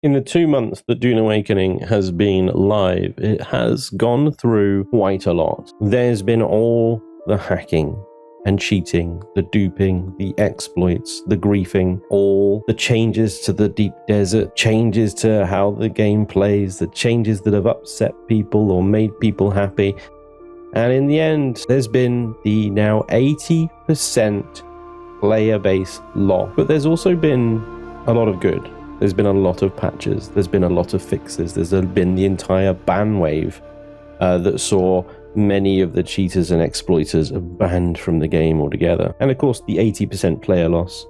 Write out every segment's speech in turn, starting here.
In the 2 months that Dune Awakening has been live, it has gone through quite a lot. There's been all the hacking and cheating, the duping, the exploits, the griefing, all the changes to the deep desert, changes to how the game plays, the changes that have upset people or made people happy. And in the end, there's been the now 80% player base loss. But there's also been a lot of good. There's been a lot of patches. There's been a lot of fixes. There's been the entire ban wave that saw many of the cheaters and exploiters banned from the game altogether. And of course, the 80% player loss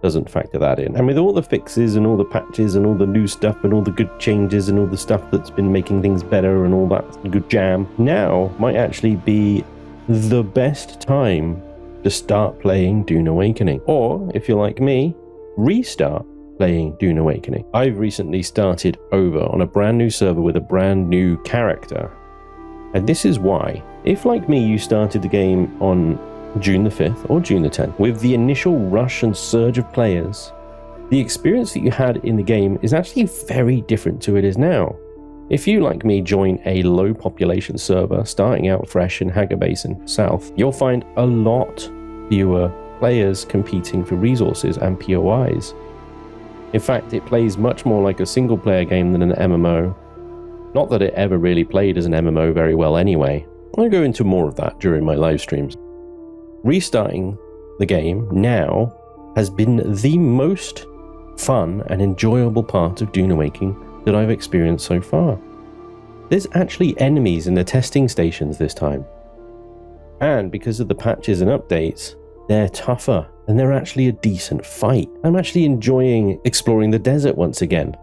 doesn't factor that in. And with all the fixes and all the patches and all the new stuff and all the good changes and all the stuff that's been making things better and all that good jam, now might actually be the best time to start playing Dune Awakening. Or, if you're like me, restart playing Dune Awakening. I've recently started over on a brand new server with a brand new character. And this is why. If, like me, you started the game on June the 5th or June the 10th, with the initial rush and surge of players, the experience that you had in the game is actually very different to it is now. If you, like me, join a low population server starting out fresh in Hagga Basin South, you'll find a lot fewer players competing for resources and POIs. In fact, it plays much more like a single player game than an MMO. Not that it ever really played as an MMO very well anyway. I'll go into more of that during my live streams. Restarting the game now has been the most fun and enjoyable part of Dune Awakening that I've experienced so far. There's actually enemies in the testing stations this time. And because of the patches and updates, they're tougher and they're actually a decent fight. I'm actually enjoying exploring the desert once again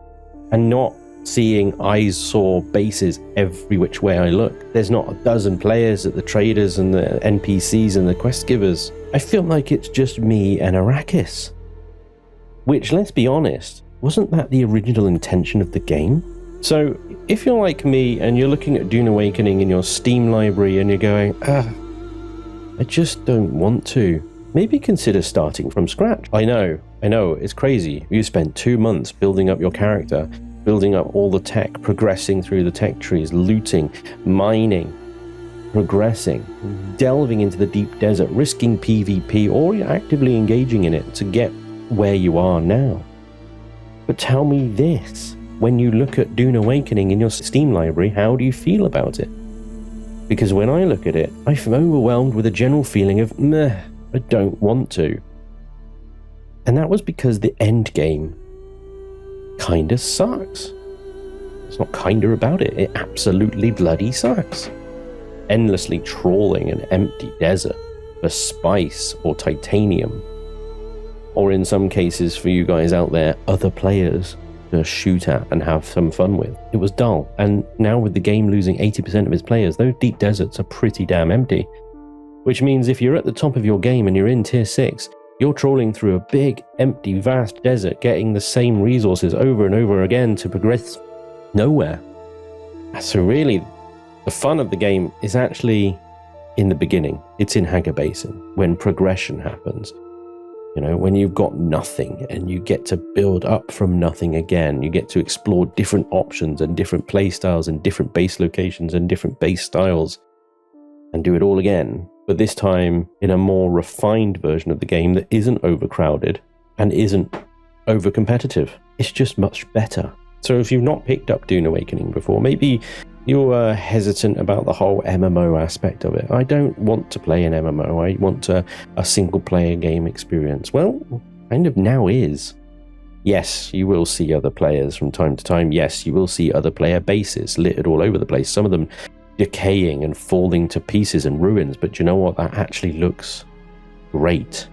and not seeing eyesore bases every which way I look. There's not a dozen players at the traders and the NPCs and the quest givers. I feel like it's just me and Arrakis. Which, let's be honest, wasn't that the original intention of the game? So, if you're like me and you're looking at Dune Awakening in your Steam library and you're going, I just don't want to, maybe consider starting from scratch. I know, it's crazy. You spent 2 months building up your character, building up all the tech, progressing through the tech trees, looting, mining, progressing, delving into the deep desert, risking PvP, or you're actively engaging in it to get where you are now. But tell me this, when you look at Dune Awakening in your Steam library, how do you feel about it? Because when I look at it, I'm overwhelmed with a general feeling of, meh, I don't want to. And that was because the end game kinda sucks. It's not kinda about it, it absolutely bloody sucks. Endlessly trawling an empty desert for spice or titanium, or in some cases for you guys out there, other players to shoot at and have some fun with. It was dull, and now with the game losing 80% of its players, those deep deserts are pretty damn empty. Which means if you're at the top of your game and you're in tier 6, you're trawling through a big, empty, vast desert, getting the same resources over and over again to progress nowhere. So really, the fun of the game is actually in the beginning. It's in Hagga Basin, when progression happens. You know, when you've got nothing and you get to build up from nothing again, you get to explore different options and different play styles and different base locations and different base styles and do it all again. But this time in a more refined version of the game that isn't overcrowded and isn't over-competitive. It's just much better. So if you've not picked up Dune Awakening before, maybe you're hesitant about the whole MMO aspect of it. I don't want to play an MMO, I want a single-player game experience. Well, kind of now is. Yes, you will see other players from time to time. Yes, you will see other player bases littered all over the place. Some of them decaying and falling to pieces and ruins, but you know what? That actually looks great.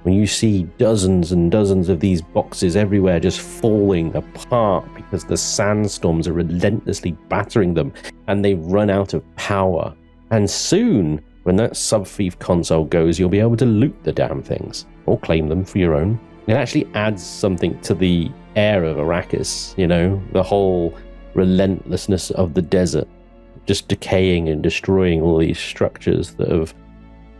When you see dozens and dozens of these boxes everywhere just falling apart because the sandstorms are relentlessly battering them and they've run out of power. And soon, when that sub-thief console goes, you'll be able to loot the damn things or claim them for your own. It actually adds something to the air of Arrakis, you know, the whole relentlessness of the desert, just decaying and destroying all these structures that have,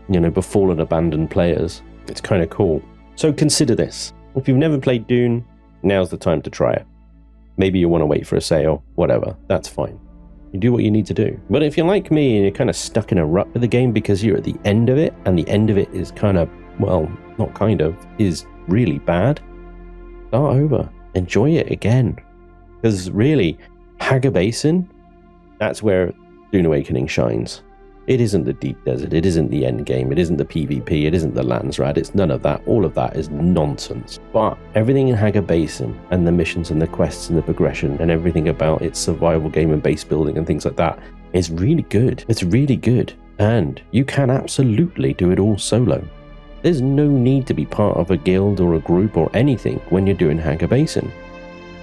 you know, befallen abandoned players. It's kind of cool. So consider this. If you've never played Dune, now's the time to try it. Maybe you want to wait for a sale, whatever, that's fine. You do what you need to do. But if you're like me and you're kind of stuck in a rut with the game because you're at the end of it, and the end of it is kind of, well, not kind of, is really bad, start over. Enjoy it again. Because really, Hagga Basin, that's where Dune Awakening shines. It isn't the deep desert, it isn't the end game, it isn't the PvP, it isn't the Landsrad, it's none of that. All of that is nonsense. But everything in Hagga Basin, and the missions and the quests and the progression and everything about its survival game and base building and things like that is really good. It's really good. And you can absolutely do it all solo. There's no need to be part of a guild or a group or anything when you're doing Hagga Basin.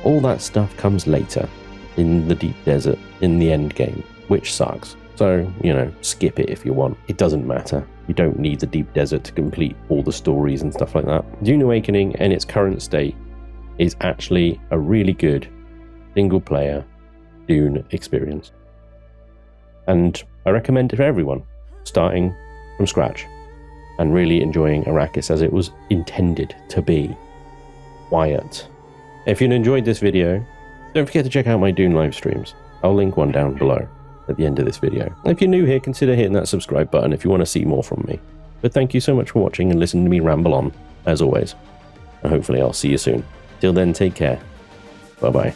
All that stuff comes later, in the deep desert, in the end game, which sucks. So, you know, skip it if you want. It doesn't matter. You don't need the deep desert to complete all the stories and stuff like that. Dune Awakening in its current state is actually a really good single-player Dune experience. And I recommend it for everyone, starting from scratch and really enjoying Arrakis as it was intended to be. Quiet. If you enjoyed this video, don't forget to check out my Dune live streams. I'll link one down below at the end of this video. If you're new here, consider hitting that subscribe button if you want to see more from me. But thank you so much for watching and listening to me ramble on, as always. And hopefully I'll see you soon. Till then, take care. Bye-bye.